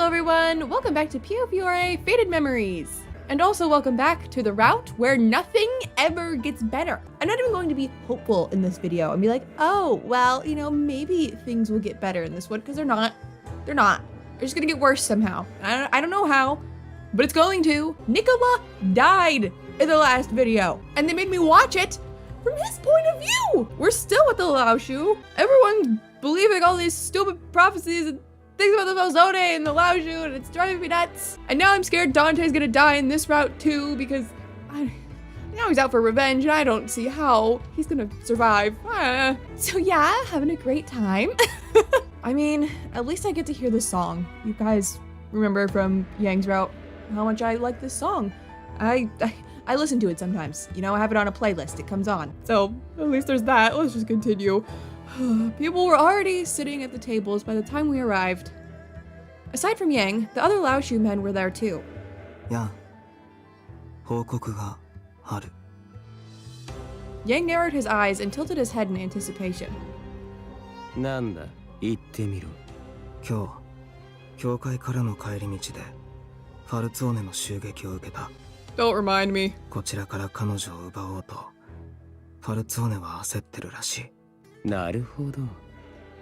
Hello everyone, welcome back to Piofiore Faded Memories. And also welcome back to the route where nothing ever gets better. I'm not even going to be hopeful in this video and be like, oh, well, you know, maybe things will get better in this one, because they're not. They're not. They're just gonna get worse somehow. I don't know how, but it's going to. Nicola died in the last video, and they made me watch it from his point of view. We're still with the laoshu. Everyone's believing all these stupid prophecies and things about the Valzone and the laoshu, and it's driving me nuts. And now I'm scared Dante's gonna die in this route too, because now he's out for revenge, and I don't see how he's gonna survive. So yeah, having a great time. I mean, at least I get to hear this song. You guys remember from Yang's route how much I like this song. I listen to it sometimes. You know, I have it on a playlist. It comes on. So at least there's that. Let's just continue. People were already sitting at the tables by the time we arrived. Aside from Yang, the other laoshu men were there too. Yeah. 報告がある. Yang narrowed his eyes and tilted his head in anticipation. なんだ、言ってみろ。今日、教会からの帰り道でファルツォーネの襲撃を受けた。 Don't remind me. こちらから彼女を奪おうと、ファルツォーネは焦ってるらしい。なるほど。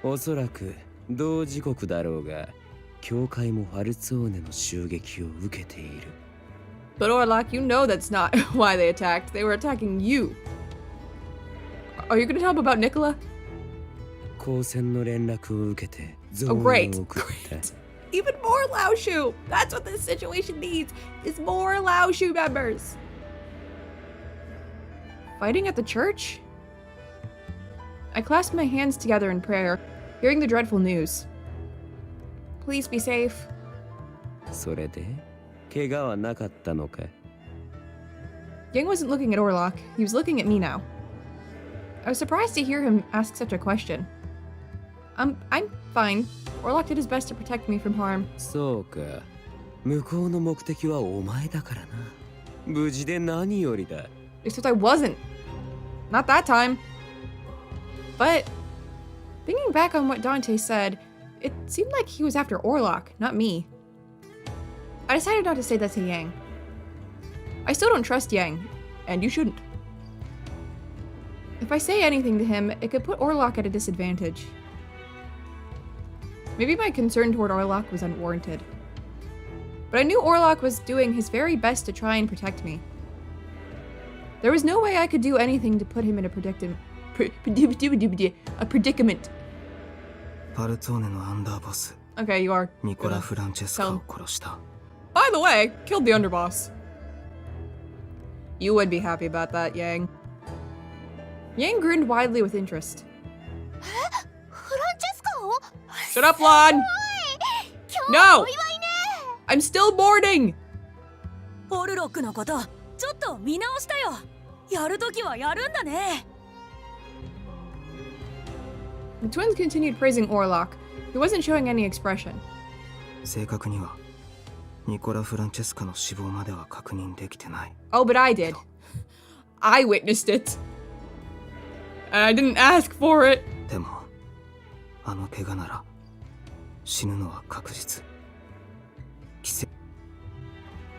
おそらく同時刻だろうが、教会もファルツォーネの襲撃を受けている。But Orlok, you know that's not why they attacked. They were attacking you. Are you gonna tell them about Nicola? 交戦の連絡を受けて、増 Oh, 援 great. を送った。 Even more laoshu! That's what this situation needs, is more laoshu members. Fighting at the church? I clasped my hands together in prayer, hearing the dreadful news. Please be safe. それで、怪我はなかったのか? Yang wasn't looking at Orlok, he was looking at me now. I was surprised to hear him ask such a question. I'm fine. Orlok did his best to protect me from harm. そうか。向こうの目的はお前だからな。無事で何よりだ。 Except I wasn't. Not that time. But, thinking back on what Dante said, it seemed like he was after Orlok, not me. I decided not to say that to Yang. I still don't trust Yang, and you shouldn't. If I say anything to him, it could put Orlok at a disadvantage. Maybe my concern toward Orlok was unwarranted. But I knew Orlok was doing his very best to try and protect me. There was no way I could do anything to put him in a predicament. ファルツォーネのアンダーボス、 Okay, you are. ニコラ・フランチェスカを殺した。 By the way, killed the underboss. You would be happy about that, Yang. Yang grinned widely with interest. Shut up, Lon! No! I'm still mourning! オルロックのこと、ちょっと見直したよ。やるときはやるんだね。 The twins continued praising Orlok, who wasn't showing any expression. 正確には、ニコラ・フランチェスカの死亡までは確認できてない。 Oh, but I did. I witnessed it. And I didn't ask for it. でも、あの怪我なら、死ぬのは確実。奇跡。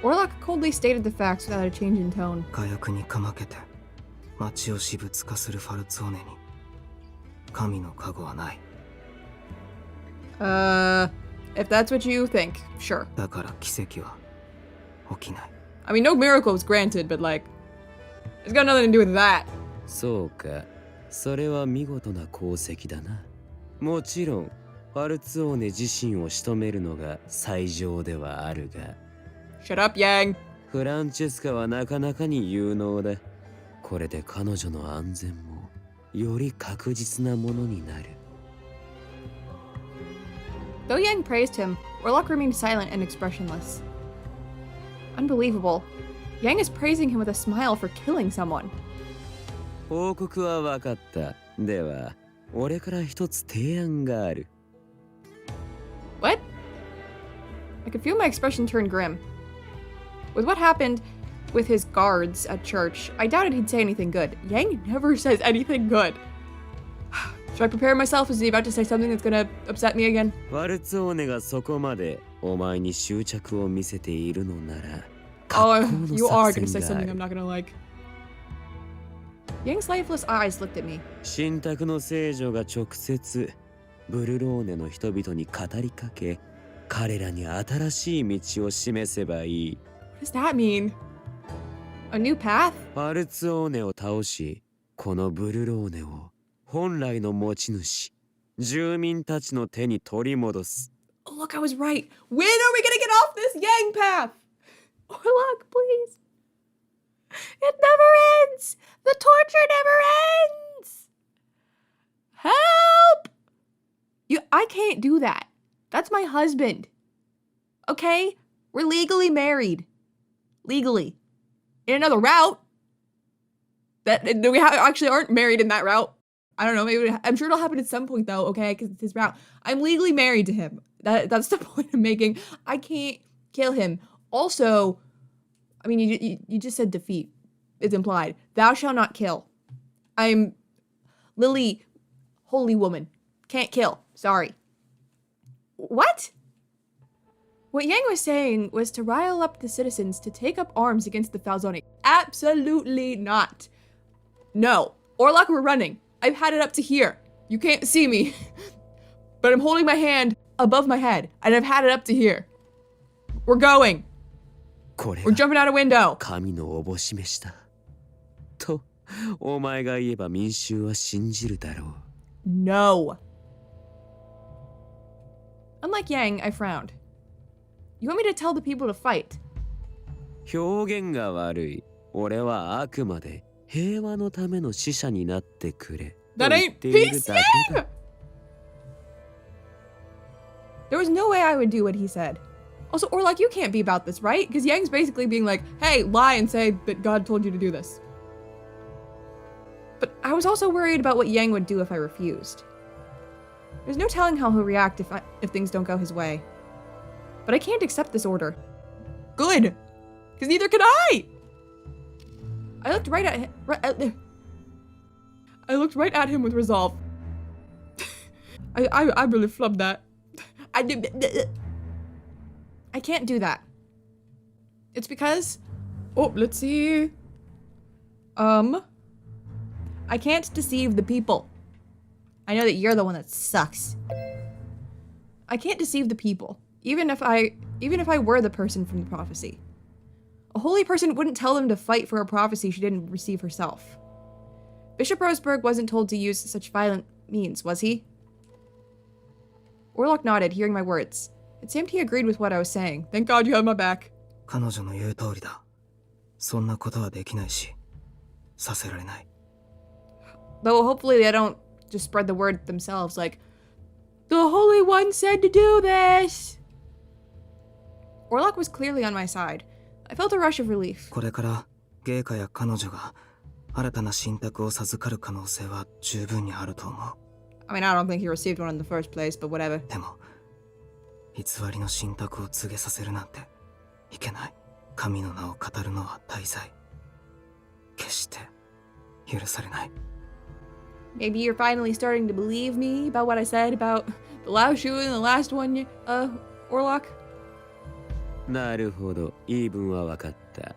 Orlok coldly stated the facts without a change in tone. 火薬にかまけて、町を私物化するファルツォーネに、神の加護はない。If that's what you think, sure. だから奇跡は起きない。I mean, no miracle was granted, but like, it's got nothing to do with that. そうか。それは見事な功績だな。もちろん、ファルツォーネ自身を仕留めるのが最上ではあるが。Shut up, Yang. フランチェスカはなかなかに有能だ。これで彼女の安全もより確実なものになる。Though Yang praised him, Orlok remained silent and expressionless. Unbelievable. Yang is praising him with a smile for killing someone. 報告は分かった。では、俺から一つ提案がある。What? I could feel my expression turn grim. With what happened with his guards at church, I doubted he'd say anything good. Yang never says anything good. Should I prepare myself? Is he about to say something that's gonna upset me again? ワルツォーネがそこまでお前に執着を見せているのなら、 Oh, 格好 you の are 作 gonna 戦 say があ something る I'm not gonna like. Yang's lifeless eyes looked at me. 神託の聖女が直接ブルローネの人々に語りかけ、彼らに新しい道を示せばいい。 What does that mean? A new path? ワルツォーネを倒し、このブルローネを本来の持ち主、住民たちの手に取り戻す。 Oh, look, I was right. When are we gonna get off this Yang path? Orlok, please. It never ends. The torture never ends. Help! I can't do that. That's my husband. Okay? We're legally married. Legally. In another route. We actually aren't married in that route. I don't know. Maybe I'm sure it'll happen at some point though. Okay, because it's his route. I'm legally married to him. That's the point I'm making. I can't kill him. Also, I mean, you just said defeat. It's implied. Thou shalt not kill. I'm Lily, holy woman. Can't kill. Sorry. What? What Yang was saying was to rile up the citizens to take up arms against the Falzoni. Absolutely not. No. Orlok, we're running. I've had it up to here. You can't see me. But I'm holding my hand above my head, and I've had it up to here. We're going. これ We're が jumping out a window. 神のおぼし飯だ。と、お前が言えば民衆は信じるだろう。 No. Unlike Yang, I frowned. You want me to tell the people to fight? 表現が悪い。俺はあくまで平和のための使者になってくれ。 That と言っ ain't ている peace, だけだ。 Yang! There was no way I would do what he said. Also, Orlok, you can't be about this, right? Because Yang's basically being like, hey, lie and say that God told you to do this. But I was also worried about what Yang would do if I refused. There's no telling how he'll react if things don't go his way. But I can't accept this order. Good! Because neither can I! I looked right at him. I looked right at him with resolve. I really flubbed that. I can't do that. It's because... Oh, let's see. I can't deceive the people. I know that you're the one that sucks. I can't deceive the people, even if I were the person from the prophecy. A holy person wouldn't tell them to fight for a prophecy she didn't receive herself. Bishop Roseberg wasn't told to use such violent means, was he? Orlok nodded, hearing my words. It seemed he agreed with what I was saying. Thank God you have my back. 彼女の言う通りだ。そんなことはできないし、させられない。 Though hopefully they don't just spread the word themselves like, the Holy One said to do this! Orlok was clearly on my side. I felt a rush of relief. これからゲイカや彼女が新たな信託を授かる可能性は十分にあると思う。 I mean, I don't think he received one in the first place, but whatever. でも、偽りの信託を告げさせるなんていけない。神の名を語るのは大罪。決して許されない。 Maybe you're finally starting to believe me about what I said about the laoshu and the last one, Orlok? なるほど、言い分は分かった。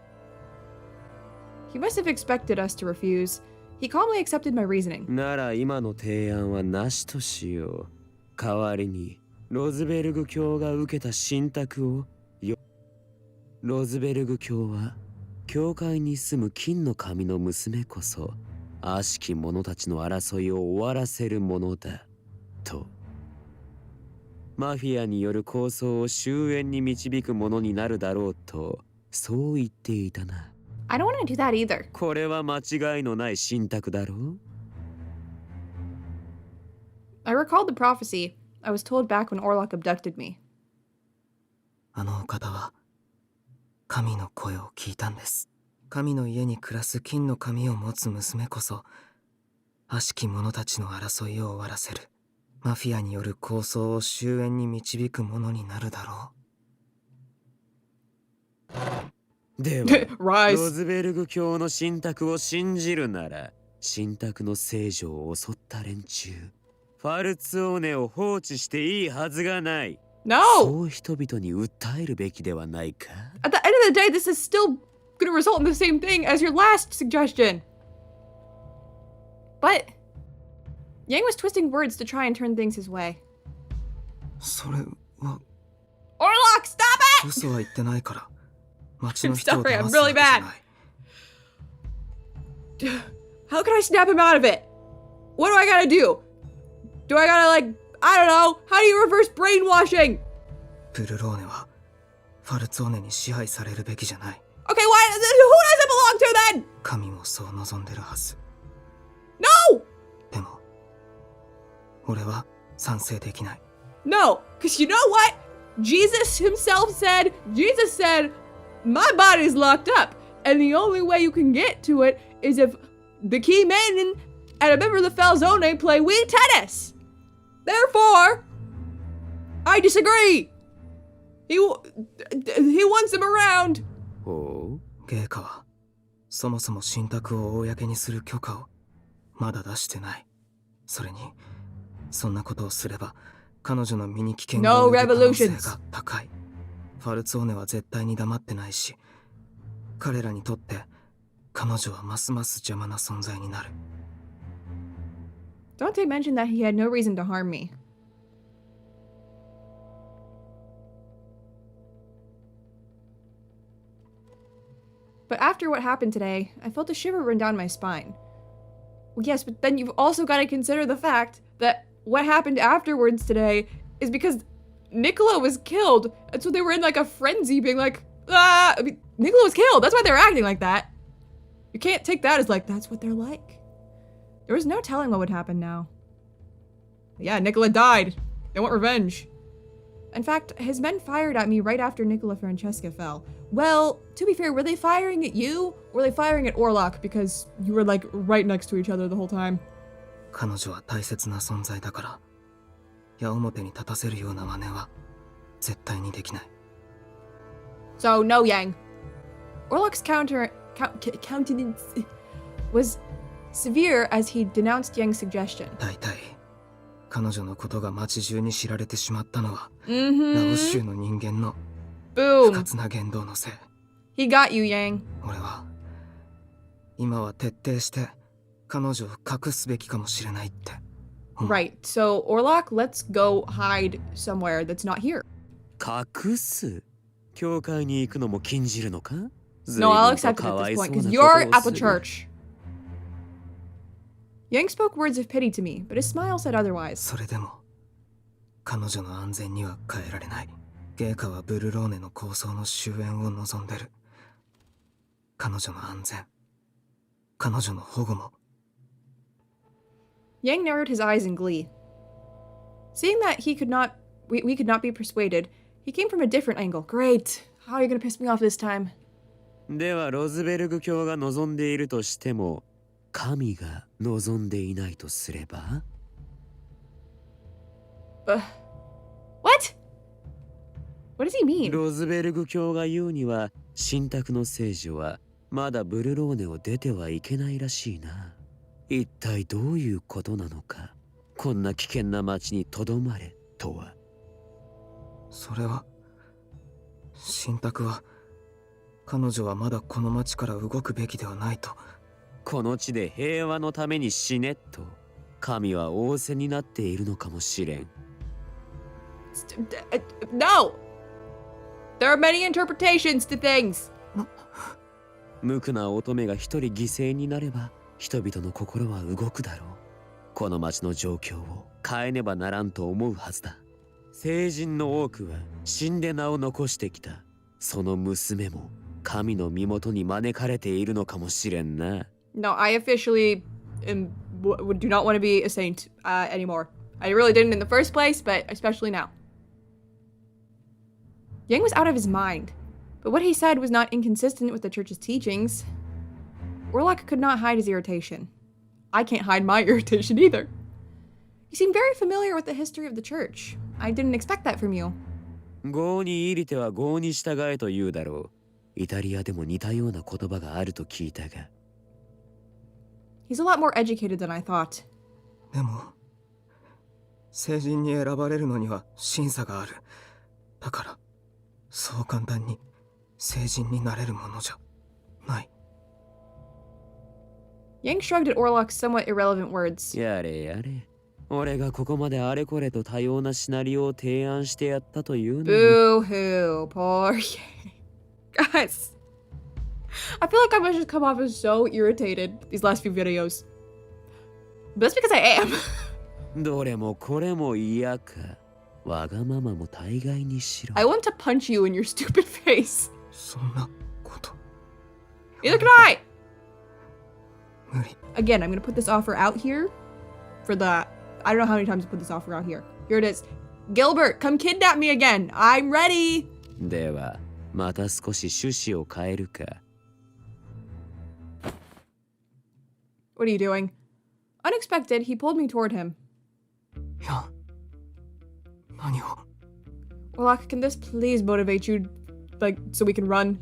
He must have expected us to refuse. He calmly accepted my reasoning. なら今の提案はなしとしよう。代わりにロズベルグ教が受けた信託をよ。ロズベルグ教は教会に住む金の神の娘こそ悪しき者たちの争いを終わらせるものだと。マフィアによる抗争を終焉に導くものになるだろうとそう言っていたな。 I don't want to do that either. これは間違いのない信託だろう。 I recalled the prophecy I was told back when Orlok abducted me. あのお方は神の声を聞いたんです。神の家に暮らす金の神を持つ娘こそ悪しき者たちの争いを終わらせるマフィアによる抗争を終焉に導くものになるだろう。では Rise. ロズベルグ教の信託を信じるなら信託の聖女を襲った連中ファルツオーネを放置していいはずがない。 No! そう人々に訴えるべきではないか。 At the end of the day, this is still gonna result in the same thing as your last suggestion. But Yang was twisting words to try and turn things his way. それは Orlok, stop it! 嘘は言ってないから町の人を Sorry, 騙 I'm すわ really けじゃない How can I snap him out of it? What do I gotta do? Do I gotta, like, I don't know. How do you reverse brainwashing? ブルローネはファルツオーネに支配されるべきじゃない Okay, who does it belong to then? 神もそう望んでるはず No! でも俺は賛成できない No, because you know what? Jesus said, my body's locked up, and the only way you can get to it is if the key man and a member of the Falzone play Wii tennis. Therefore, I disagree. He wants them around. ほゲイカはそもそも信託を公にする許可をまだ出してない。それにそんなことをすれば彼女の身に危険が No 及ぶ可能性 revolutions. が高い。ファルツオーネは絶対に黙ってないし、彼らにとって彼女はますます邪魔な存在になる。Dante mentioned that he had no reason to harm me. But after what happened today, I felt a shiver run down my spine. Well, yes, but then you've also got to consider the fact that what happened afterwards today is because Nicola was killed, and so they were in like a frenzy being like, ah! I mean, Nicola was killed, that's why they were acting like that. You can't take that as like, that's what they're like. There was no telling what would happen now. Yeah, Nicola died. They want revenge. In fact, his men fired at me right after Nicola Francesca fell. Well, to be fair, were they firing at you? Or were they firing at Orlok because you were like right next to each other the whole time? 彼女は大切な存在だから、矢面に立たせるような真似は絶対にできない。So, no, Yang. Orlok's countenance was severe as he denounced Yang's suggestion. 大体、彼女のことが街中に知られてしまったのは、ラオ Mm-hmm. 州の人間の不 Boom. 活な言動のせい。 He got you, Yang. 俺は今は徹底して彼女を隠すべきかもしれないって思う。 Right. So, Orlok, let's go hide somewhere that's not here. 隠す。教会に行くのも禁じるのか？ No, I'll 随分 accept と it か at わ this いそう point, な because こと you're を at す the る。 church. Yang spoke words of pity to me, but his smile said otherwise. それでも彼女の安全には変えられない。ゲイカはブルローネの構想の終焉を望んでる。彼女の安全、彼女の保護も。 Yang narrowed his eyes in glee. Seeing that we could not be persuaded, he came from a different angle. Great. How are you gonna piss me off this time? ではロズベルグ教が望んでいるとしても、神が望んでいないとすれば？ What? What does he mean? ロズベルグ教が言うには、信託の聖女はまだブルローネを出てはいけないらしいな。一体どういうことなのか。こんな危険な町にとどまれとは。それは信託は彼女はまだこの町から動くべきではないと。この地で平和のために死ねと神は仰せになっているのかもしれん。No! There are many interpretations to things. 無垢な乙女が一人犠牲になれば人々の心は動くだろう。この町の状況を変えねばならんと思うはずだ。聖人の多くは死んで名を残してきた。その娘も神の身元に招かれているのかもしれんな。No, I officially do not want to be a saint anymore. I really didn't in the first place, but especially now. Yang was out of his mind, but what he said was not inconsistent with the church's teachings. Orlok could not hide his irritation. I can't hide my irritation either. You seem very familiar with the history of the church. I didn't expect that from you. 業に入りては業に従えと言うだろう。イタリアでも似たような言葉があると聞いたが。He's a lot more educated than I thought. でも成人に選ばれるのには審査がある。だから、そう簡単に成人になれるものじゃない。Yang shrugged at Orlok's somewhat irrelevant words. やれやれ。俺がここまであれこれと多様なシナリオを提案してやったというのに。Boo-hoo, poor Yang. Guys, I feel like I must just come off as so irritated these last few videos. But that's because I am. どれもこれも嫌か。わがままも大概にしろ。 I want to punch you in your stupid face. そんなこと。 Neither can I! 無理。 Again, I'm gonna put this offer out here for the... I don't know how many times I put this offer out here. Here it is. Gilbert, come kidnap me again. I'm ready. では、また少し趣旨を変えるか。What are you doing? Unexpected, he pulled me toward him. いや、何を。 Orlok, can this please motivate you, like, so we can run?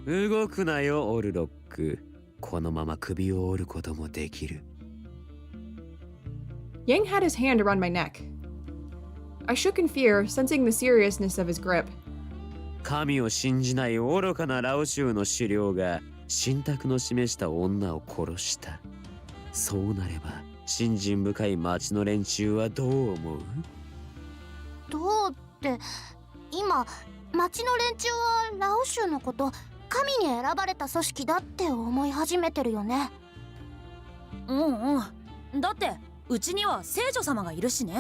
動くなよ、オルロック。このまま首を折ることもできる。Yang had his hand around my neck. I shook in fear, sensing the seriousness of his grip. 神を信じない愚かなラオシュウの首領が信託の示した女を殺した。そうなれば信心深い町の連中はどう思う？どうって今町の連中はラオシュのこと神に選ばれた組織だって思い始めてるよね。うんうん。だってうちには聖女様がいるしね。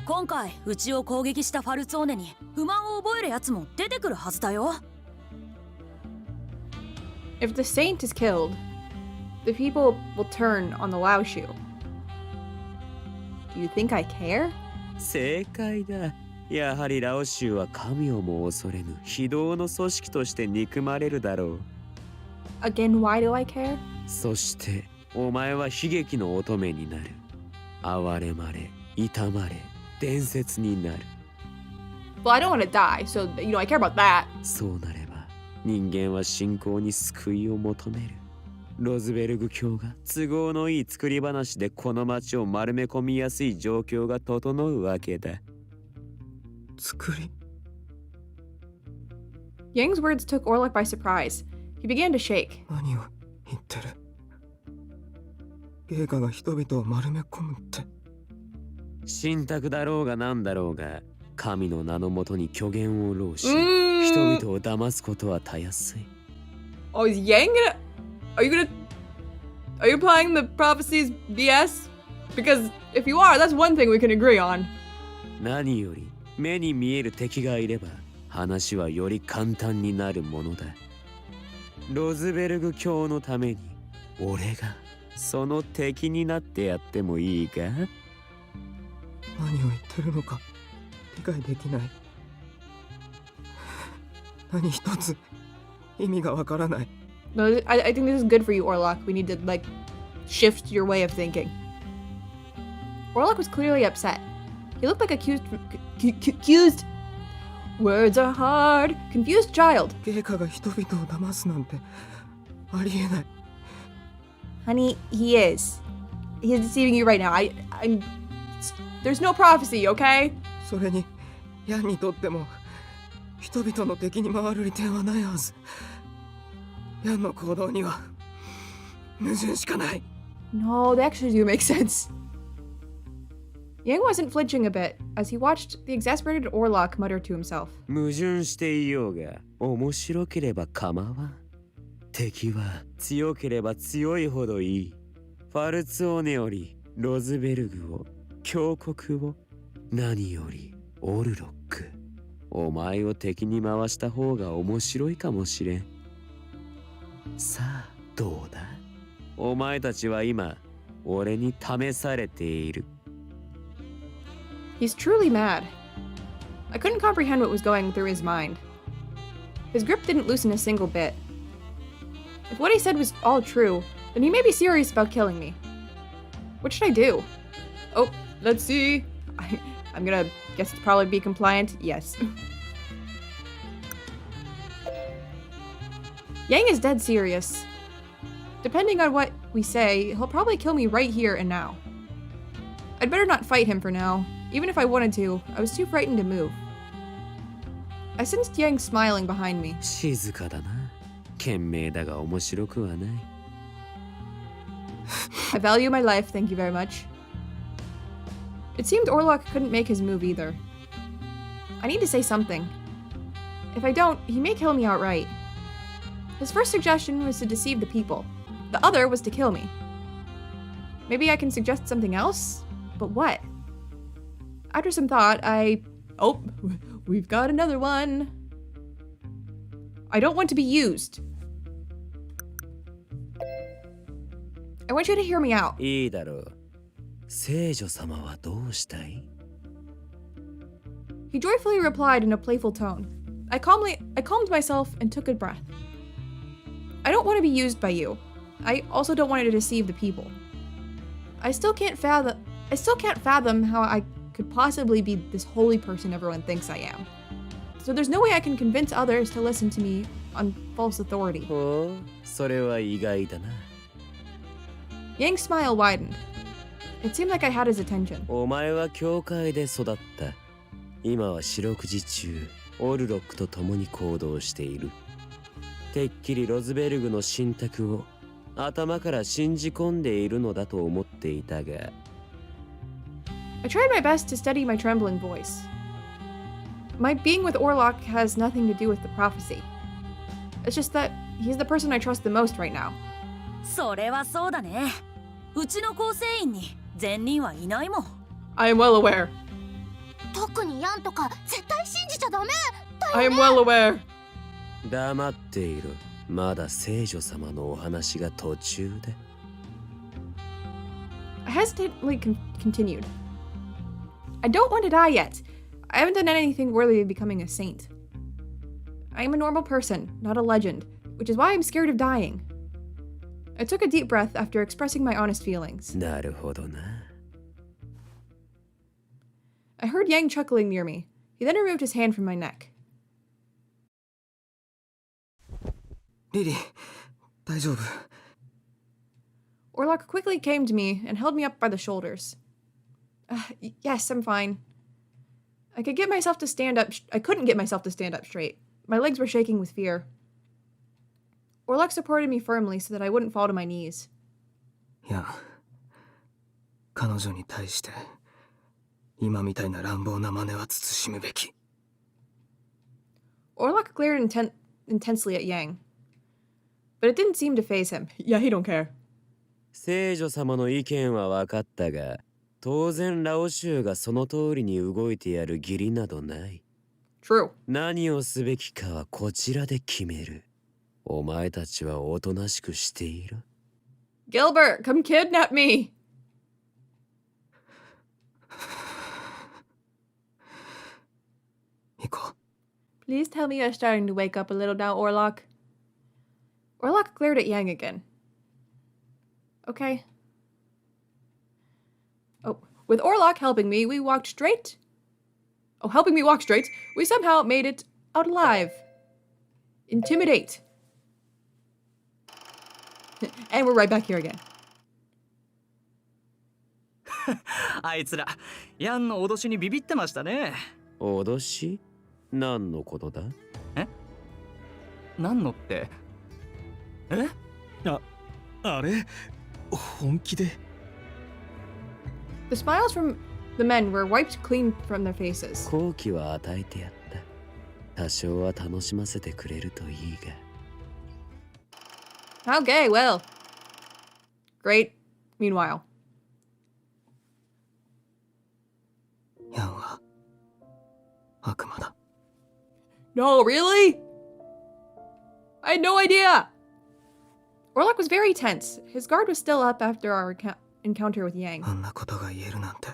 今回うちを攻撃したファルツォーネに不満を覚えるやつも出てくるはずだよ。If the saint is killed, the people will turn on the laoshu. Do you think I care? 正解だ。やはりラオシュウは神をも恐れぬ非道の組織として憎まれるだろう。Again, why do I care? そしてお前は悲劇の乙女になる。哀れまれ、痛まれ、伝説になる。Well, I don't want to die, so, I care about that. そうなれば人間は信仰に救いを求める。ロズベルグ教が都合のいい作り話でこの町を丸め込みやすい状況が整うわけだ。作り。 Yang's words took Orlok by surprise. He began to shake. 何を言ってる。芸家が人々を丸め込むって。信託だろうがなんだろうが神の名のもとに虚言を浪し、Mm. 人々を騙すことはたやすい。 Oh, is Yang gonna... Are you applying the prophecies BS? Because if you are, that's one thing we can agree on. 何より目に見える敵がいれば話はより簡単になるものだ。ロズベルグ教のために俺がその敵になってやってもいいか？何を言ってるのか理解できない。何一つ意味がわからない。 No, I think this is good for you, Orlok. We need to, shift your way of thinking. Orlok was clearly upset. He looked like accused... Words are hard. Confused child. 芸家が人々を騙すなんてありえない。 Honey, he is. He is deceiving you right now. I'm... There's no prophecy, okay? それにヤンにとっても人々の敵に回る利点はないはず。ヤンの行動には矛盾しかない。 No, they actually do make sense. Yang wasn't flinching a bit as he watched the exasperated Orlok mutter to himself. 矛盾していようが面白ければ構わん。敵は強ければ強いほどいい。ファルツォーネよりロズベルグを、峡谷を、何よりオルロック。お前を敵に回した方が面白いかもしれん。さあどうだ？お前たちは今俺に試されている。 He's truly mad. I couldn't comprehend what was going through his mind. His grip didn't loosen a single bit. If what he said was all true, then he may be serious about killing me. What should I do? Oh, let's see. I'm gonna guess to probably be compliant. Yes. Yang is dead serious. Depending on what we say, he'll probably kill me right here and now. I'd better not fight him for now. Even if I wanted to, I was too frightened to move. I sensed Yang smiling behind me. 静かだな。賢明だが面白くはない。I value my life, thank you very much. It seemed Orlok couldn't make his move either. I need to say something. If I don't, he may kill me outright. His first suggestion was to deceive the people. The other was to kill me. Maybe I can suggest something else? But what? After some thought, Oh, we've got another one. I don't want to be used. I want you to hear me out. いいだろう。聖女様はどうしたい？ He joyfully replied in a playful tone. I calmed myself and took a breath. I don't want to be used by you. I also don't want to deceive the people. I still can't fathom how I could possibly be this holy person everyone thinks I am. So there's no way I can convince others to listen to me on false authority. ほう、それは意外だな。Yang's smile widened. It seemed like I had his attention. お前は教会で育った。今は四六時中、オルロックと共に行動している。てっきりロズベルグの信託を頭から信じ込んでいるのだと思っていたが。I tried my best to steady my trembling voice. My being with Orlok has nothing to do with the prophecy. It's just that he's the person I trust the most right now. それはそうだね。うちの構成員に善人はいないもん。 I am well aware. 特にヤンとか絶対信じちゃダメだ I よ am ね。 well aware. 黙っている。まだ聖女様のお話が途中で。I hesitantly continued. I don't want to die yet. I haven't done anything worthy of becoming a saint. I am a normal person, not a legend, which is why I'm scared of dying. I took a deep breath after expressing my honest feelings. なるほどな。I heard Yang chuckling near me. He then removed his hand from my neck. リリー、大丈夫？ Orlok quickly came to me and held me up by the shoulders. Yes, I'm fine. I couldn't get myself to stand up straight. My legs were shaking with fear. Orlok supported me firmly so that I wouldn't fall to my knees. いや、彼女に対して今みたいな乱暴な真似は慎むべき。Orlok glared intensely at Yang. But it didn't seem to faze him. Yeah, he don't care. 聖女様の意見は分かったが、当然ラオシュウがその通りに動いてやる義理などない。True. 何をすべきかはこちらで決める。お前たちはおとなしくしている。Gilbert, come kidnap me! 行こう。 Please tell me you're starting to wake up a little now, Orlok. Orlok glared at Yang again. Okay. Oh, with Orlok helping me, we walked straight. Oh, helping me walk straight, we somehow made it out alive. Intimidate. And we're right back here again. あいつらヤンの脅しにビビってましたね。脅し？何のことだ？何のって？え？あれ本気で The smiles from the men were wiped clean from their faces. 好機は与えてやった。多少は楽しませてくれるといいが。 Okay, well. Great. Meanwhile. ヤンは悪魔だ。 No, really? I had no idea! Orlok was very tense. His guard was still up after our encounter with Yang. あんなことが言えるなんて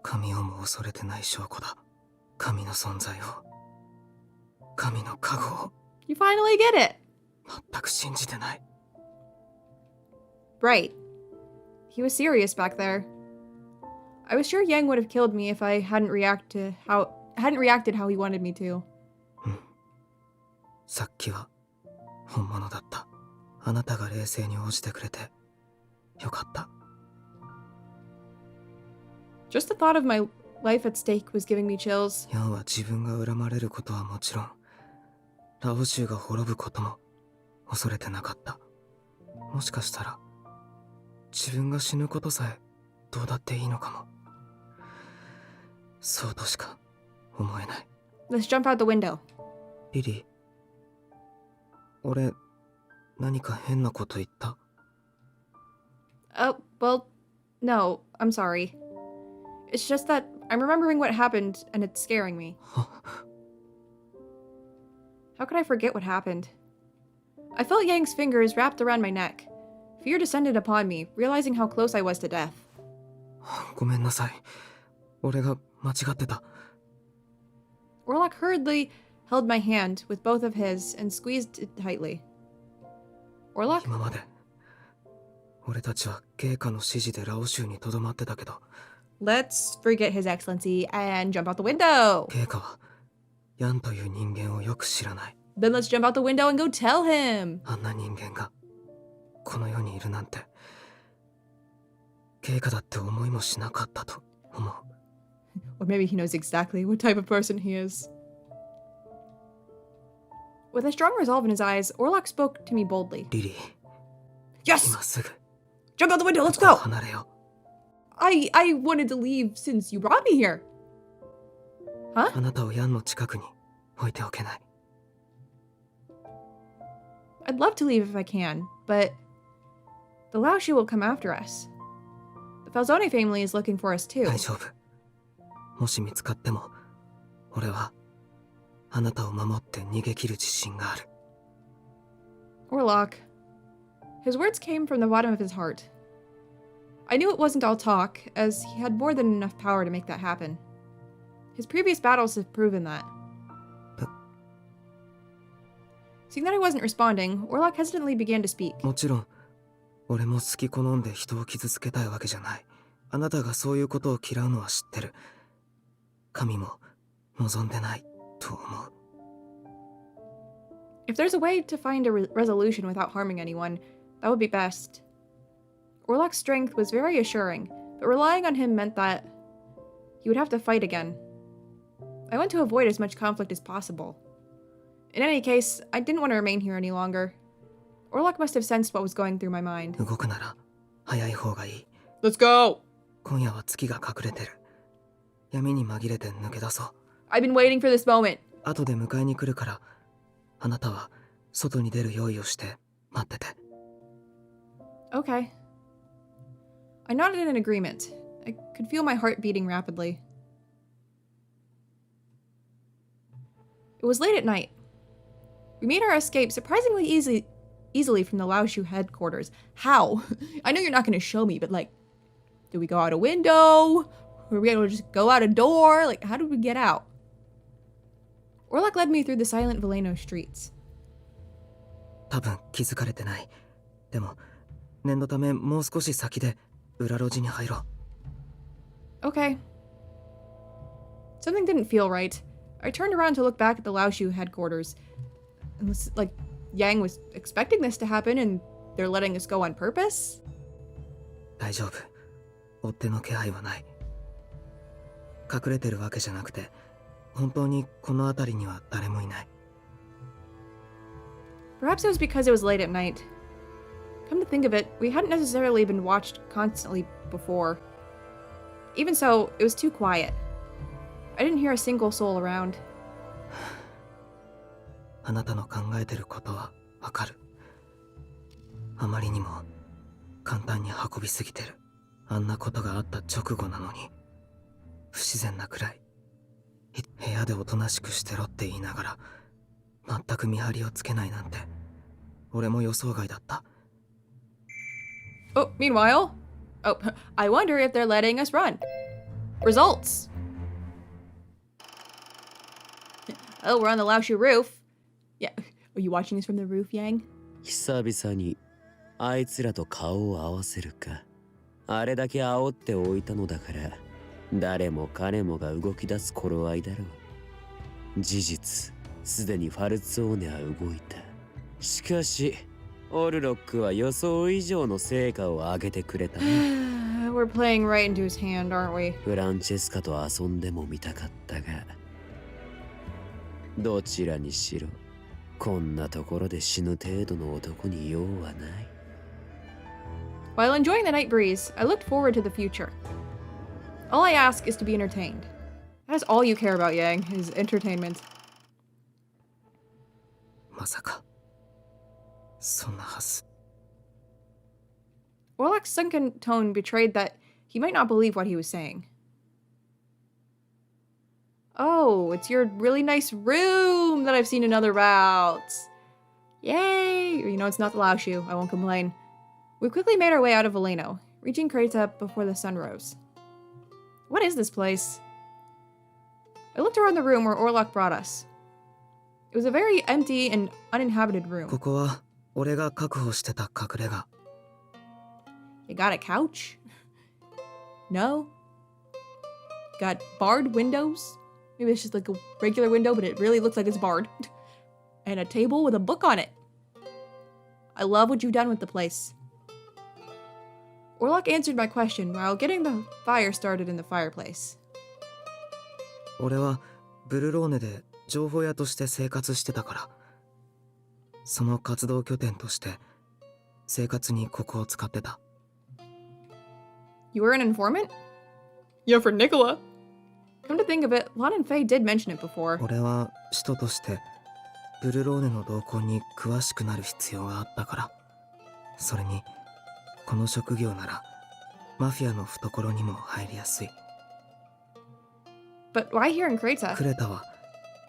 神をも恐れてない証拠だ。神の存在を、神の加護を You finally get it! 全く信じてない。 Right. He was serious back there. I was sure Yang would have killed me if I hadn't reacted how he wanted me to. さっきは本物だった。あなたが冷静に応じてくれてよかった。Just the thought of my life at stake was giving me chills. ヤンは自分が恨まれることはもちろん、ラオ州が滅ぶことも恐れてなかった。もしかしたら、自分が死ぬことさえどうだっていいのかも。そうとしか思えない。Let's jump out the window. リリー、俺、何か変なこと言った？ Oh, well, no, I'm sorry. It's just that I'm remembering what happened and it's scaring me. How could I forget what happened? I felt Yang's fingers wrapped around my neck. Fear descended upon me, realizing how close I was to death. ごめんなさい。俺が間違ってた。Orlok hurriedly held my hand with both of his and squeezed it tightly. Orlok? 今まで、俺たちは陛下の指示でラオ州にとどまってたけど、Let's forget His Excellency and jump out the window. 陛下はヤンという人間をよく知らない。Then let's jump out the window and go tell him. あんな人間がこの世にいるなんて、陛下だって思いもしなかったと思う。Or maybe he knows exactly what type of person he is. With a strong resolve in his eyes, Orlok spoke to me boldly. リリー、 Yes! 今すぐ Jump out the window, let's ここを go! 離れよ I wanted to leave since you brought me here. う。あなたをヤンの近くに置いておけない。I'd love to leave if I can, but the laoshu will come after us. The Falzone family is looking for us too. 大丈夫。もし見つかっても、俺はあなたを守って逃げ切る自信がある。Orlok. His words came from the bottom of his heart. I knew it wasn't all talk, as he had more than enough power to make that happen. His previous battles have proven that. Seeing that I wasn't responding, Orlok hesitantly began to speak. もちろん、俺も好き好んで人を傷つけたいわけじゃない。あなたがそういうことを嫌うのは知ってる。神も望んでないと思う。If there's a way to find a resolution without harming anyone, that would be best. Orlok's strength was very assuring, but relying on him meant that he would have to fight again. I want to avoid as much conflict as possible. In any case, I didn't want to remain here any longer. Orlok must have sensed what was going through my mind. 動くなら早い方がいい。 Let's go! 今夜は月が隠れてる。闇に紛れて抜け出そう。 I've been waiting for this moment. 後で迎えに来るから、あなたは外に出る用意をして待ってて。 Okay. I nodded in agreement. I could feel my heart beating rapidly. It was late at night. We made our escape surprisingly easily from the laoshu headquarters. How? I know you're not going to show me, but like, did we go out a window? Were we able to just go out a door? Like, how did we get out? Orlok led me through the silent Veleno streets. 多分気づかれてない。でも、念のためもう少し先で裏路地に入ろう。 Okay. Something didn't feel right. I turned around to look back at the laoshu headquarters. Unless, like, Yang was expecting this to happen and they're letting us go on purpose? 大丈夫。追っ手の気配はない。隠れてるわけじゃなくて、本当にこの辺りには誰もいない。Perhaps it was because it was late at night. Come to think of it, we hadn't necessarily been watched constantly before. Even so, it was too quiet. I didn't hear a single soul around. あなたの考えてることはわかる。あまりにも簡単に運びすぎてる。あんなことがあった直後なのに、不自然なくらい。部屋でおとなしくしてろって言いながら、全く見張りをつけないなんて、俺も予想外だった。Oh, meanwhile... Oh, I wonder if they're letting us run. Results! Oh, we're on the laoshu roof. Yeah. Are you watching this from the roof, Yang? 久々にあいつらと顔を合わせるか。あれだけ煽っておいたのだから、誰も彼もが動き出す頃合いだろう。事実、すでにファルツォーネは動いた。しかし、オルロックは予想以上の成果を上げてくれたね。We're playing right into his hand, aren't we? フランチェスカと遊んでもみたかったが、どちらにしろこんなところで死ぬ程度の男に用はない。 While enjoying the night breeze, I looked forward to the future. All I ask is to be entertained. That is all you care about, Yang, is entertainment. まさかそんなはず。 Orlok's sunken tone betrayed that he might not believe what he was saying. Oh, it's your really nice room that I've seen in other routes. Yay! You know, it's not the laoshu. I won't complain. We quickly made our way out of Valeno, reaching Kreta before the sun rose. What is this place? I looked around the room where Orlok brought us. It was a very empty and uninhabited room. ここは俺が確保してた隠れ家。 You got a couch? No? Got barred windows? Maybe it's just like a regular window, but it really looks like it's barred. And a table with a book on it. I love what you've done with the place. Orlok answered my question while getting the fire started in the fireplace. 俺はブルローネで情報屋として生活してたから、その活動拠点として生活にここを使ってた。 You were an informant? Yeah, for Nicola. Come to think of it, Lon and Faye did mention it before. 俺は使徒としてブルローネの動向に詳しくなる必要があったから。それにこの職業ならマフィアの懐にも入りやすい。 But why here in Kreta? クレタは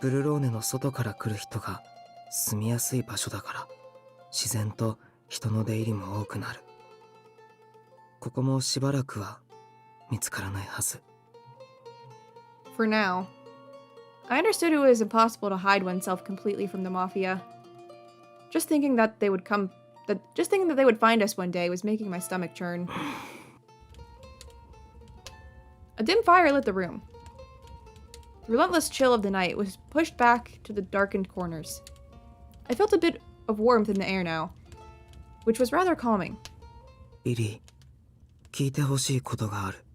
ブルローネの外から来る人が住みやすい場所だから、自然と人の出入りも多くなる。ここもしばらくは見つからないはず。 For now. I understood it was impossible to hide oneself completely from the Mafia. Just thinking that they would find us one day was making my stomach churn. A dim fire lit the room. The relentless chill of the night was pushed back to the darkened corners. I felt a bit of warmth in the air now, which was rather calming. リリー、聞いてほしいことがある。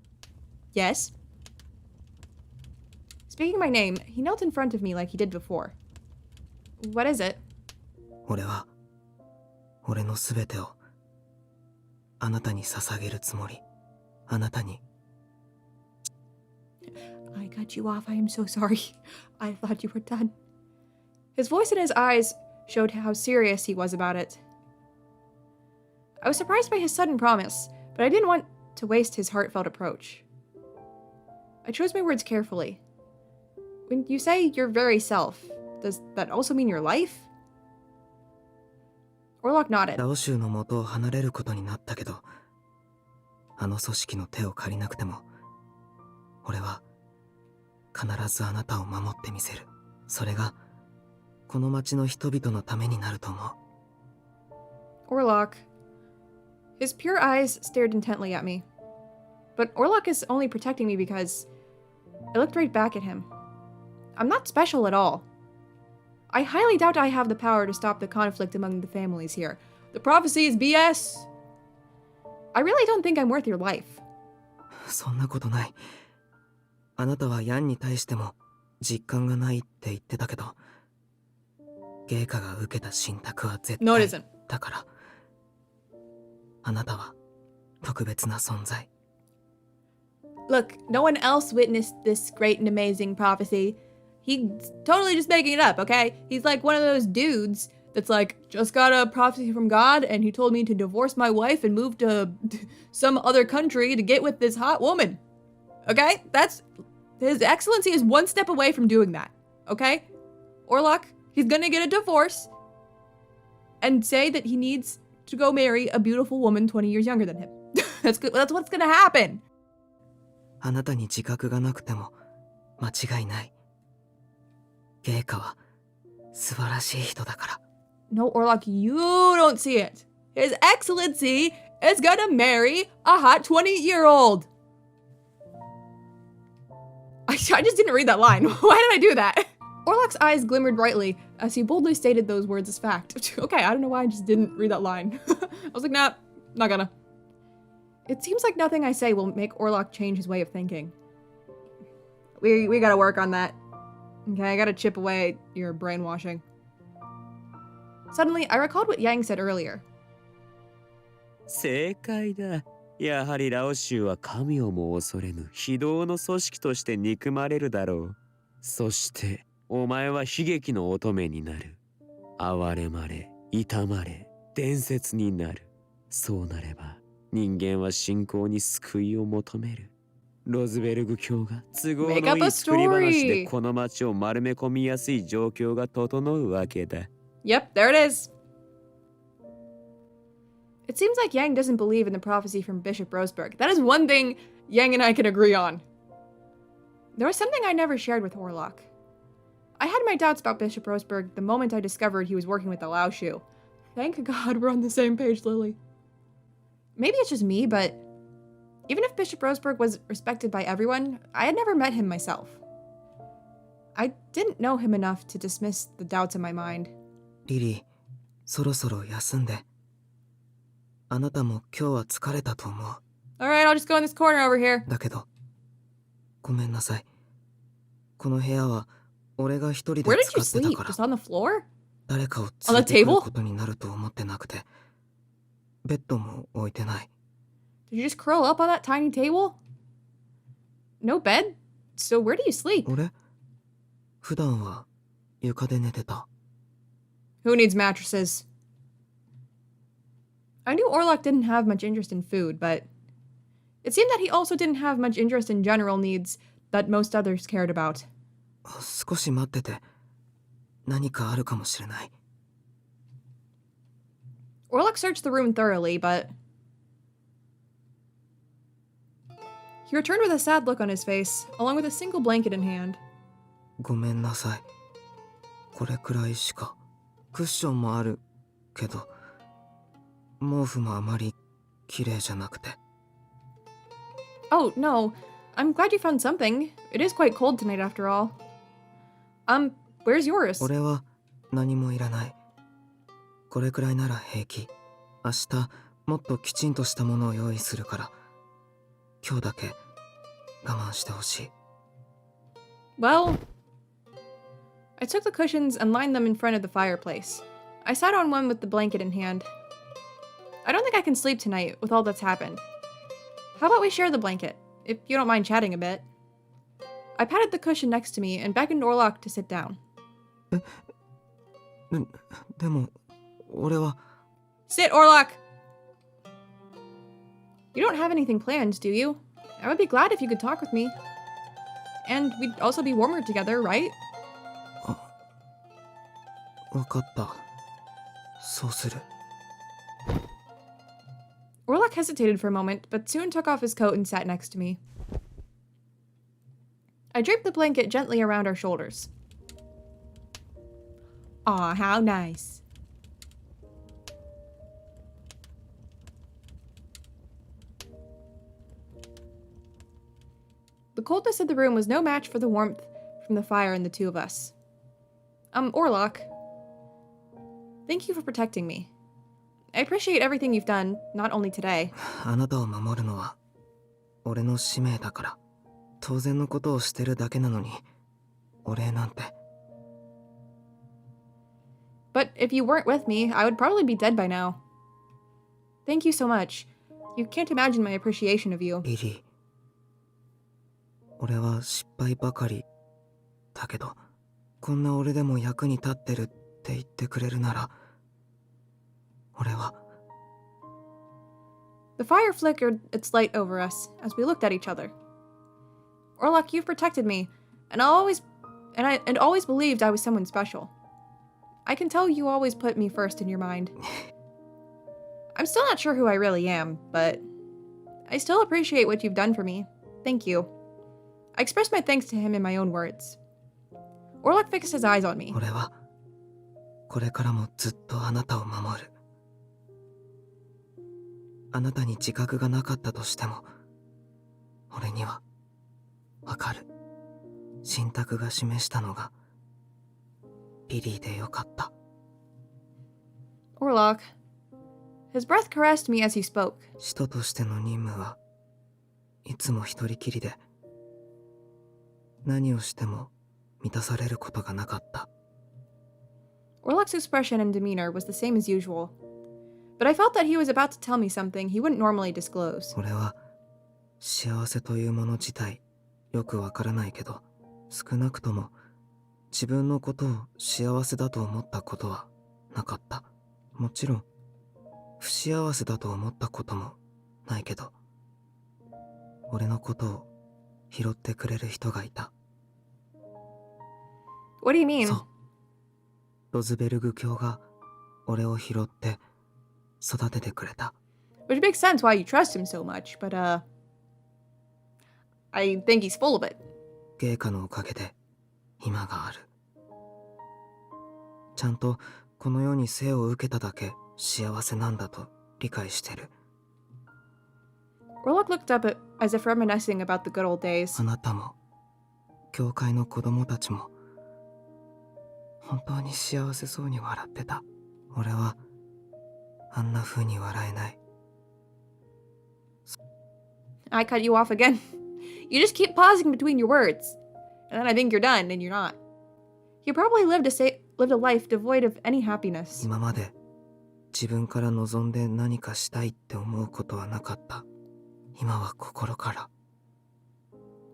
Yes? Speaking my name, he knelt in front of me like he did before. What is it? 俺は俺のすべてをあなたに捧げるつもり。あなたに。 I cut you off. I am so sorry. I thought you were done. His voice and his eyes showed how serious he was about it. I was surprised by his sudden promise, but I didn't want to waste his heartfelt approach. I chose my words carefully. When you say your very self, does that also mean your life? Orlok nodded. ラオ州の元を離れることになったけど、あの組織の手を借りなくても、俺は必ずあなたを守ってみせる。それがこの町の人々のためになると思う。 Orlok. His pure eyes stared intently at me. But Orlok is only protecting me because I looked right back at him. I'm not special at all. I highly doubt I have the power to stop the conflict among the families here. The prophecy is BS. I really don't think I'm worth your life. そんなことない。あなたはヤンに対しても実感がないって言ってたけど、ゲイカが受けた信託は絶 No, it 対 isn't. だから、あなたは特別な存在。 Look, no one else witnessed this great and amazing prophecy. He's totally just making it up, okay? He's like one of those dudes that's like, just got a prophecy from God and he told me to divorce my wife and move to some other country to get with this hot woman. Okay? That's... His Excellency is one step away from doing that, okay? Orlok, he's gonna get a divorce and say that he needs to go marry a beautiful woman 20 years younger than him. That's what's gonna happen. あなたに自覚がなくても間違いない。ゲイカは素晴らしい人だから。 No, Orlok, you don't see it. His Excellency is gonna marry a hot 20-year-old. I just didn't read that line. Why did I do that? Orlok's eyes glimmered brightly as he boldly stated those words as fact. Okay, I don't know why I just didn't read that line. I was like, nah, not gonna. It seems like nothing I say will make Orlok change his way of thinking. We gotta work on that. Okay, I gotta chip away your brainwashing. Suddenly, I recalled what Yang said earlier. 正解だ。やはりラオシュは神をも恐れぬ非道の組織として憎まれるだろう。そしてお前は悲劇の乙女になる。哀れまれ、痛まれ、伝説になる。そうなれば人間は信仰に救いを求める。ロズベルグ教が都合のいい作り話でこの町を丸め込みやすい状況が整うわけだ。Yep, there it is. It seems like Yang doesn't believe in the prophecy from Bishop Roseberg. That is one thing Yang and I can agree on. There was something I never shared with Orlok. I had my doubts about Bishop Roseberg the moment I discovered he was working with the laoshu. Thank God we're on the same page, Lily. Maybe it's just me, but even if Bishop Roseberg was respected by everyone, I had never met him myself. I didn't know him enough to dismiss the doubts in my mind. リリー、そろそろ休んで。あなたも今日は疲れたと思う。Alright, I'll just go in this corner over here. だけど、ごめんなさい。この部屋は俺が一人で Where did 使 you ってた sleep? から、 Just on the floor? 誰かを連れてくることになると思ってなくて、ベッドも置いてない。Did you just curl up on that tiny table? No bed? So where do you sleep? 俺普段は床で寝てた。Who needs mattresses? I knew Orlok didn't have much interest in food, but it seemed that he also didn't have much interest in general needs that most others cared about. 少し待ってて、何かあるかもしれない。Orlok searched the room thoroughly, but he returned with a sad look on his face, along with a single blanket in hand. ごめんなさい。これくらいしか。クッションもあるけど、毛布もあまり綺麗じゃなくて。Oh, no. I'm glad you found something. It is quite cold tonight after all. Where's yours? 俺は何もいらない。これくらいなら平気。明日もっときちんとしたものを用意するから、今日だけ我慢してほしい。Well, I took the cushions and lined them in front of the fireplace. I sat on one with the blanket in hand. I don't think I can sleep tonight with all that's happened. How about we share the blanket, if you don't mind chatting a bit? I patted the cushion next to me and beckoned Orlok to sit down. でも、俺は。 Sit, Orlok! You don't have anything planned, do you? I would be glad if you could talk with me. And we'd also be warmer together, right? わかった。そうする。Orlok hesitated for a moment, but soon took off his coat and sat next to me. I draped the blanket gently around our shoulders. Aw, how nice. The coldness of the room was no match for the warmth from the fire in the two of us. Orlok, thank you for protecting me. I appreciate everything you've done, not only today. あなたを守るのは俺の使命だから。当然のことをしてるだけなのに、お礼なんて。But if you weren't with me, I would probably be dead by now. Thank you so much. You can't imagine my appreciation of you. リリー、俺は失敗ばかりだけど、こんな俺でも役に立ってるって言ってくれるなら、俺は。 The fire flickered its light over us as we looked at each other. Orlok, you've protected me, and always believed I was someone special. I can tell you always put me first in your mind. I'm still not sure who I really am, but I still appreciate what you've done for me. Thank you. I expressed my thanks to him in my own words. Orlok fixed his eyes on me. 俺はこれからもずっとあなたを守る。あなたに自覚がなかったとしても、俺にはわかる。信託が示したのがリリーでよかった。 Orlok. His breath caressed me as he spoke. 使徒としての任務はいつも一人きりで、何をしても満たされることがなかった。 Orlok's expression and demeanor was the same as usual, but I felt that he was about to tell me something he wouldn't normally disclose. 俺は幸せというもの自体よくわからないけど、少なくとも自分のことを幸せだと思ったことはなかった。もちろん不幸せだと思ったこともないけど、俺のことを拾ってくれる人がいた。 What do you mean? そう、ロズベルグ教が俺を拾って育ててくれた。 Which makes sense why you trust him so much, but I think he's full of it. 芸家のおかげで今がある。ちゃんとこの世に生を受けただけ幸せなんだと理解してる。 Orlok looked up as if reminiscing about the good old days. あなたも教会の子供たちも本当に幸せそうに笑ってた。俺はあんな風に笑えない。 I cut you off again. You just keep pausing between your words, and then I think you're done, and you're not. You probably lived a life devoid of any happiness. 今まで自分から望んで何かしたいって思うことはなかった。今は心から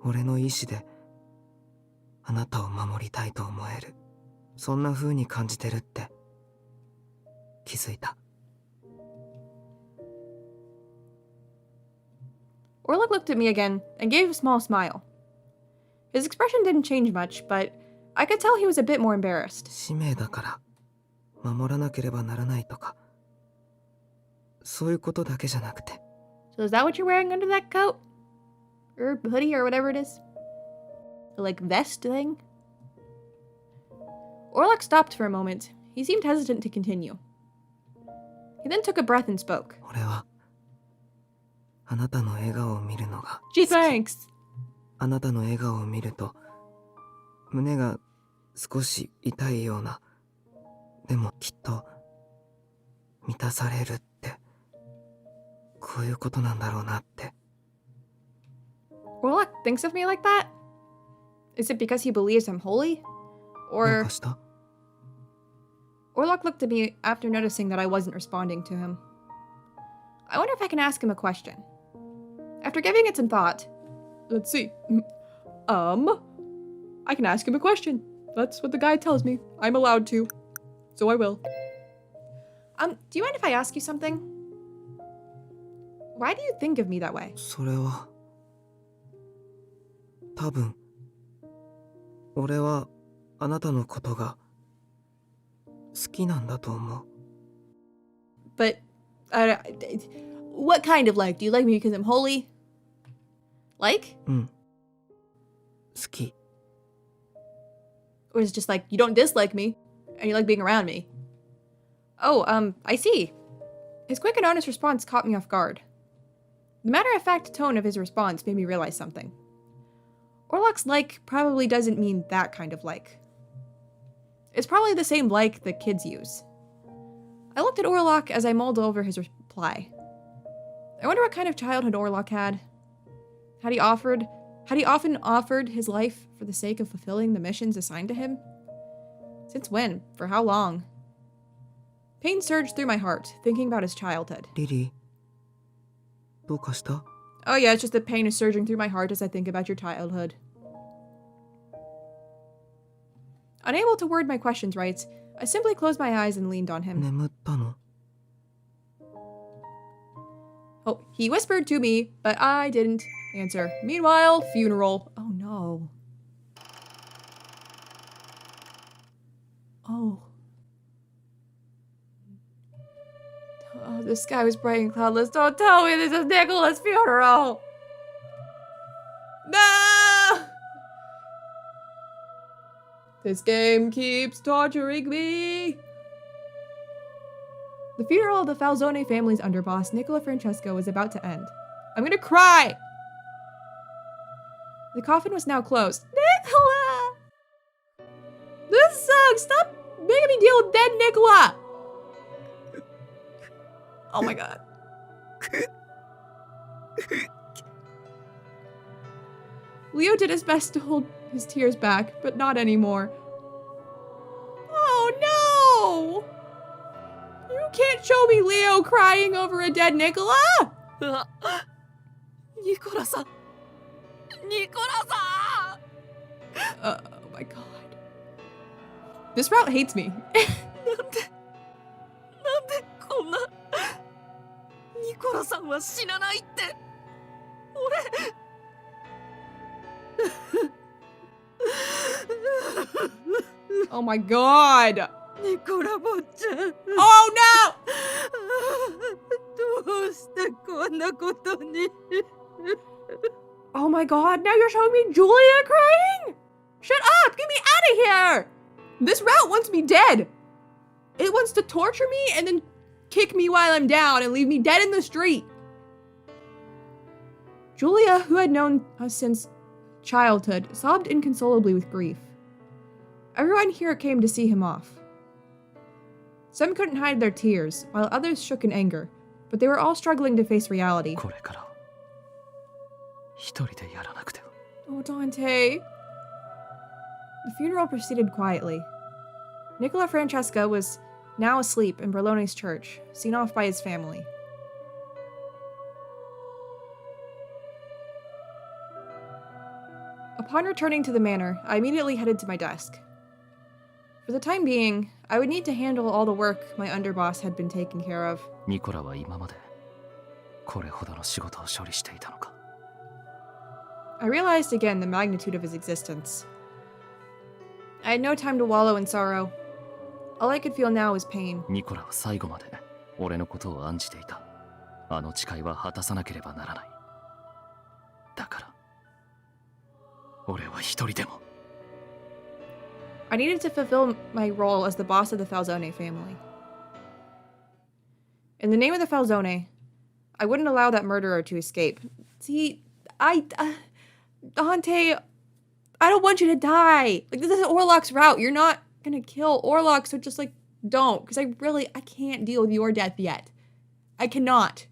俺の意志であなたを守りたいと思える。そんな風に感じてるって気づいた。 Orlok looked at me again and gave a small smile. His expression didn't change much, but I could tell he was a bit more embarrassed. 使命だから守らなければならないとか、そういうことだけじゃなくて。 So is that what you're wearing under that coat? Or hoodie or whatever it is? The, like, vest thing? Orlok stopped for a moment. He seemed hesitant to continue. He then took a breath and spoke. 俺はあなたの笑顔を見るのが Gee, thanks! あなたの笑顔を見ると胸が少し痛いような、でもきっと満たされるってこういうことなんだろうなって。 Orlok thinks of me like that? Is it because he believes I'm holy? どう Or... かした？ Orlok looked at me after noticing that I wasn't responding to him. I wonder if I can ask him a question. After giving it some thought, let's see. I can ask him a question. That's what the guy tells me. I'm allowed to. So I will. Do you mind if I ask you something? Why do you think of me that way? それは多分俺はあなたのことが好きなんだと思う。 But, what kind of like? Do you like me because I'm holy? Like? うん、好き。 Or is it just like, you don't dislike me, and you like being around me? Oh, I see. His quick and honest response caught me off guard. The matter-of-fact tone of his response made me realize something. Orlok's like probably doesn't mean that kind of like. It's probably the same like the kids use. I looked at Orlok as I mulled over his reply. I wonder what kind of childhood Orlok had. Had he often offered his life for the sake of fulfilling the missions assigned to him? Since when? For how long? Pain surged through my heart, thinking about his childhood. リリー、どうかした？ Oh yeah, it's just that pain is surging through my heart as I think about your childhood. Unable to word my questions right, I simply closed my eyes and leaned on him. 眠ったの？ Oh, he whispered to me, but I didn't answer. Meanwhile, funeral. Oh no. Oh. Oh, the sky was bright and cloudless. Don't tell me this is Nicholas' funeral! No! This game keeps torturing me! The funeral of the Falzone family's underboss, Nicola Francesco, was about to end. I'm gonna cry! The coffin was now closed. Nicola! This sucks! Stop making me deal with dead Nicola. Oh my god. Leo did his best to hold his tears back, but not anymore. Oh no! You can't show me Leo crying over a dead Nicola! ニコラさん Oh my god. This route hates me. こんなニコラさんは死なないって Oh my god. ニコラ坊ちゃん Oh no! どうしてこんなことに Oh my god, now you're showing me Julia crying? Shut up! Get me out of here! This route wants me dead. It wants to torture me and then kick me while I'm down and leave me dead in the street. Julia, who had known us since childhood, sobbed inconsolably with grief. Everyone here came to see him off. Some couldn't hide their tears, while others shook in anger, but they were all struggling to face reality. これから一人でやらなくては Oh, Dante. The funeral proceeded quietly. Nicola Francesca was now asleep in Berlone's church, seen off by his family. Upon returning to the manor, I immediately headed to my desk. For the time being, I would need to handle all the work my underboss had been taking care of. ニコラは今までこれほどの仕事を処理していたのか I realized again the magnitude of his existence. I had no time to wallow in sorrow. All I could feel now was pain. ニコラは最後まで俺のことを案じていたあの誓いは果たさなければならないだから俺は一人でも I needed to fulfill my role as the boss of the Falzone family. In the name of the Falzone, I wouldn't allow that murderer to escape. See, Dante, I don't want you to die. Like, this is Orlok's route. You're not gonna kill Orlok, so just, like, don't. Because I can't deal with your death yet. I cannot.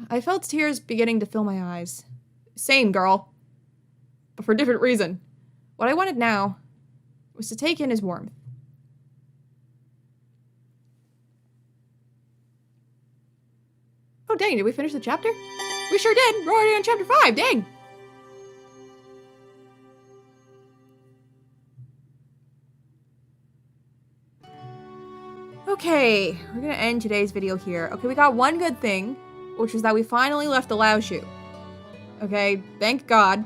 I felt tears beginning to fill my eyes. Same, girl. But for a different reason. What I wanted now was to take in his warmth. Oh, dang, did we finish the chapter? We sure did. We're already on chapter 5, dang. Okay, we're gonna end today's video here. Okay, we got one good thing, which was that we finally left the laoshu. Okay, thank God.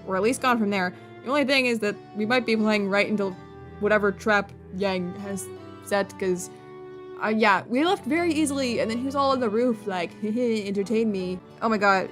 We're at least gone from there. The only thing is that we might be playing right into whatever trap Yang has set, because, yeah, we left very easily, and then he was all on the roof, like, entertain me. Oh my god.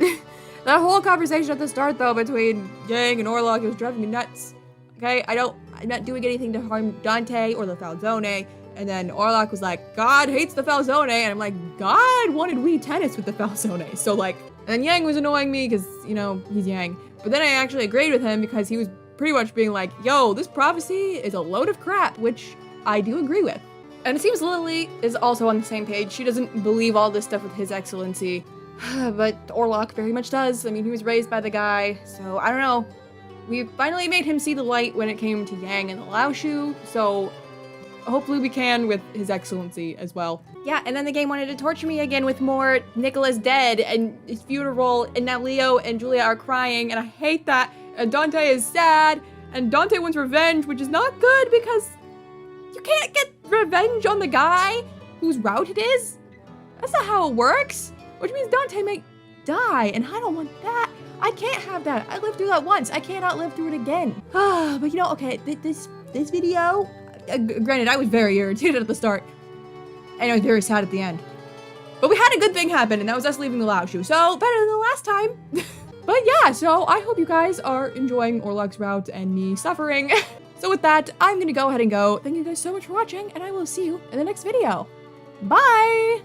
That whole conversation at the start, though, between Yang and Orlok, it was driving me nuts. Okay, I'm not doing anything to harm Dante or the Falzone. And then Orlok was like, God hates the Falzone. And I'm like, God wanted Wii tennis with the Falzone. So like, and then Yang was annoying me because, you know, he's Yang. But then I actually agreed with him because he was pretty much being like, yo, this prophecy is a load of crap, which I do agree with. And it seems Lily is also on the same page. She doesn't believe all this stuff with His Excellency. But Orlok very much does. I mean, he was raised by the guy. So I don't know. We finally made him see the light when it came to Yang and the laoshu. So hopefully we can with His Excellency as well. Yeah, and then the game wanted to torture me again with more Nicholas dead and his funeral, and now Leo and Julia are crying, and I hate that. And Dante is sad, and Dante wants revenge, which is not good because you can't get revenge on the guy whose route it is. That's not how it works, which means Dante might die, and I don't want that. I can't have that. I lived through that once. I cannot live through it again. But you know, okay, this video, granted, I was very irritated at the start, and I was very sad at the end. But we had a good thing happen, and that was us leaving the laoshu, so better than the last time. But yeah, so I hope you guys are enjoying Orlok's route and me suffering. So with that, I'm gonna go ahead and go. Thank you guys so much for watching, and I will see you in the next video. Bye!